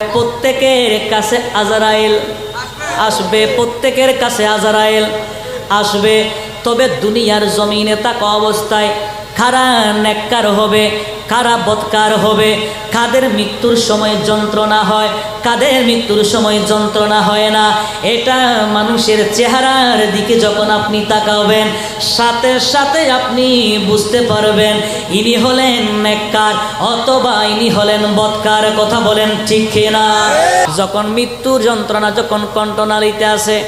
প্রত্যেকের কাছে আজরাইল আসবে, প্রত্যেকের কাছে আজরাইল আসবে। তবে দুনিয়ার জমিনে থাকা অবস্থায় কারা নেককার হবে, কারা বদকার হবে, কাদের মৃত্যুর সময় যন্ত্রণা হয়, কাদের মৃত্যুর সময় যন্ত্রণা হয় না, এটা মানুষের চেহারার দিকে যখন আপনি তাকাবেন সাথে সাথে আপনি বুঝতে পারবেন ইনি হলেন নেককার অথবা ইনি হলেন বদকার। কথা বলেন ঠিক কিনা? যখন মৃত্যুর যন্ত্রণা যখন কণ্ঠনালীতে আসে,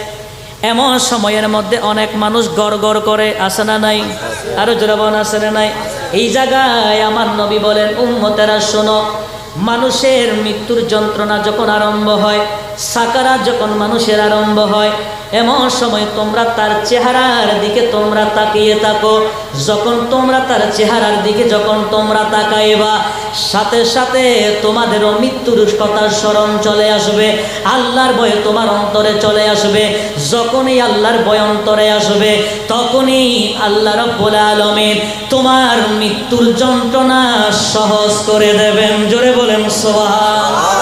এমন সময়ের মধ্যে অনেক মানুষ গড় গড় করে, আসে না নাই? আরো জোরে বলেন, আসে না নাই? এই জায়গায় আমার নবী বলেন, উম্মতেরা শোনো, মানুষের মৃত্যুর যন্ত্রণা যখন আরম্ভ হয়, সাকারাত যখন মানুষের আরম্ভ হয়, এমন সময় তোমরা তার চেহারার দিকে তোমরা তাকিয়ে থাকো। যখন তোমরা তার চেহারার দিকে যখন তোমরা তাকাইবা, সাথে সাথে তোমাদেরও মৃত্যুর কথা স্মরণ চলে আসবে, আল্লাহর ভয় তোমার অন্তরে চলে আসবে। যখনই আল্লাহর ভয় অন্তরে আসবে, তখনই আল্লাহ রাব্বুল আলামিন তোমার মৃত্যুর যন্ত্রণা সহজ করে দেবেন। জোরে বলেন সুবহানাল্লাহ।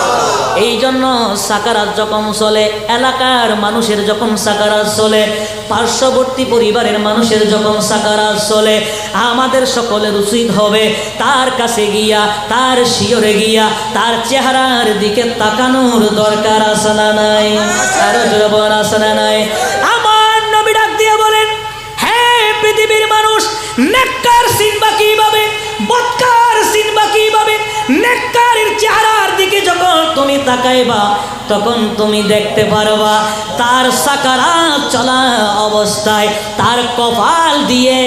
এই জন্য সাকারাত যখন চলে, এলাকার মানুষের যখন সাকারাত চলে, পার্শ্ববর্তী পরিবারের মানুষের যখন সাকারাত চলে, আমাদের সকলের উচিত হবে তার কাছে গিয়া, তার শিয়রে গিয়া, তার চেহারার দিকে তাকানোর দরকার আছে না নাই? আরো জোরে বলেন, আছে না নাই? আমার নবী ডাক দিয়ে বলেন, হ্যাঁ পৃথিবীর মানুষ, নেককার চিনবা কিভাবে, বদকার চিনবা কিভাবে? নেককারের চেহারার দিকে যখন তুমি তাকাইবা, তখন তুমি দেখতে পারবা তার সাকারাত চলা অবস্থায় তার কপাল দিয়ে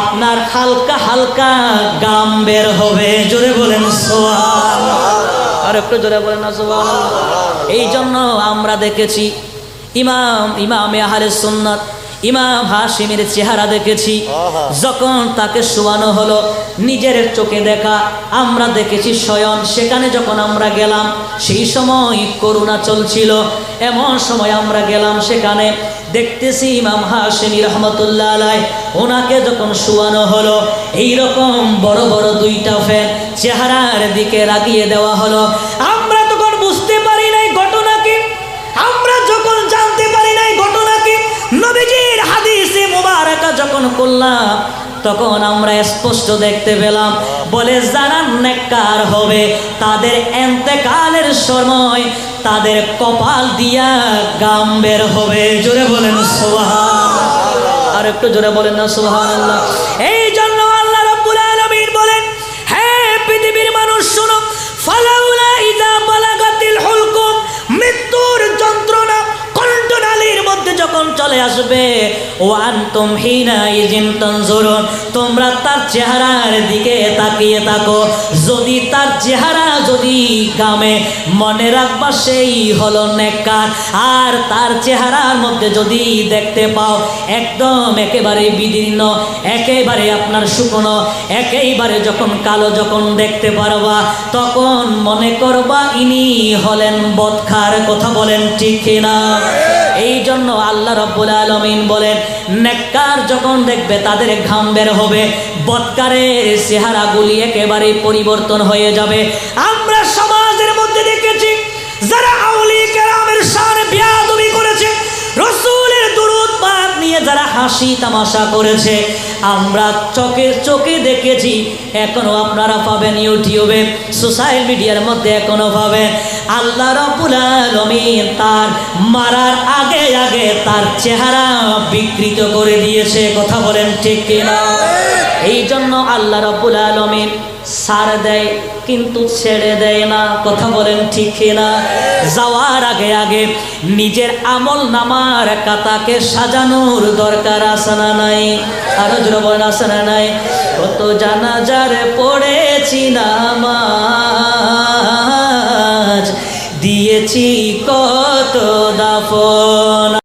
আপনার হালকা হালকা গাম বের হবে। জোরে বলেন সুবহানাল্লাহ। আর একটু জোরে বলেন না সুবহানাল্লাহ। এই জন্য আমরা দেখেছি ইমামে আহলে সুন্নাত ইমাম হাশিমের চেহারা দেখেছি, যখন তাকে শোয়ানো হলো, নিজের চোখে দেখা, আমরা দেখেছি শয়ন। সেখানে যখন আমরা গেলাম, সেই সময় করোনা চলছিল, এমন সময় আমরা গেলাম সেখানে, দেখতেছি ইমাম হাশিমি রহমতুল্লাহ আলাইহি, ওনাকে যখন শোয়ানো হলো, এইরকম বড় বড় দুইটা ফ্যান চেহারার দিকে লাগিয়ে দেওয়া হলো। আমরা তখন বুঝতে পারি নাই ঘটনা কি, আমরা যখন জানতে পারি নাই ঘটনা কি, নবীজির হাদিসে মুবারাকা যখন করলাম, তখন আমরা স্পষ্ট দেখতে পেলাম, বলে যারা নেককার হবে তাদের ইন্তেকালের সময় তাদের কপাল দিয়া গাম বের হবে। জোরে বলেন সুবহানাল্লাহ। আর একটু জোরে বলেন না সুবহানাল্লাহ। এই জন্য আল্লাহ রাব্বুল আলামিন বলেন, হ্যাঁ পৃথিবীর মানুষ শোনো, ফালাউলা ইযা বালাগাতিল হুলকুম, মৃত্যুর যন্ত্রণা কণ্ঠনালীর মধ্যে যখন চলে আসবে, ও আনতুম হিনা ইযিন তানজুরুন, তোমরা তার চেহারার দিকে তাকিয়ে থাকো। যদি তার চেহারা যদি গামে, মনে রাখবা সেই হলো নেককার। আর তার চেহারার মধ্যে যদি দেখতে পাও একদম একেবারে বিদীর্ণ, একেবারে আপনার শুকনো, একেবারে যখন কালো যখন দেখতে পারবা, তখন মনে করবা ইনি হলেন বদকার। কথা বলেন ঠিক কিনা? এই জন্য আল্লাহ রাব্বুল আলামিন বলেন, নেককার যখন দেখবে তাদের ঘাম বের হবে, বদকারের চেহারাগুলি একেবারে পরিবর্তন হয়ে যাবে। আমরা সমাজের মধ্যে দেখেছি যারা আউলিয়া কেরামের শানে বেয়াদবি করেছে, রাসূলের দুরূদ পাক নিয়ে যারা হাসি তামাশা করেছে, আমরা চোখে চোখে দেখেছি। এখনো আপনারা পাবেন ইউটিউবে, সোশ্যাল মিডিয়ার মধ্যে এখনো পাবেন। আল্লাহ রাব্বুল আলামিন তার মারার আগে আগে তার চেহারা বিকৃত করে দিয়েছে। কথা বলেন ঠিক কিনা? এই জন্য আল্লাহ রাব্বুল আলামিন ছাড় দেয় কিন্তু ছেড়ে দেয় না। কথা বলেন ঠিক কিনা? যাওয়ার আগে আগে নিজের আমল নামার খাতাকে সাজানোর দরকার আছে না নাই? আরো জোরে বলেন, আছে না নাই? কত জানাজার পড়েছি নামাজ, দিয়েছি কত দাফন,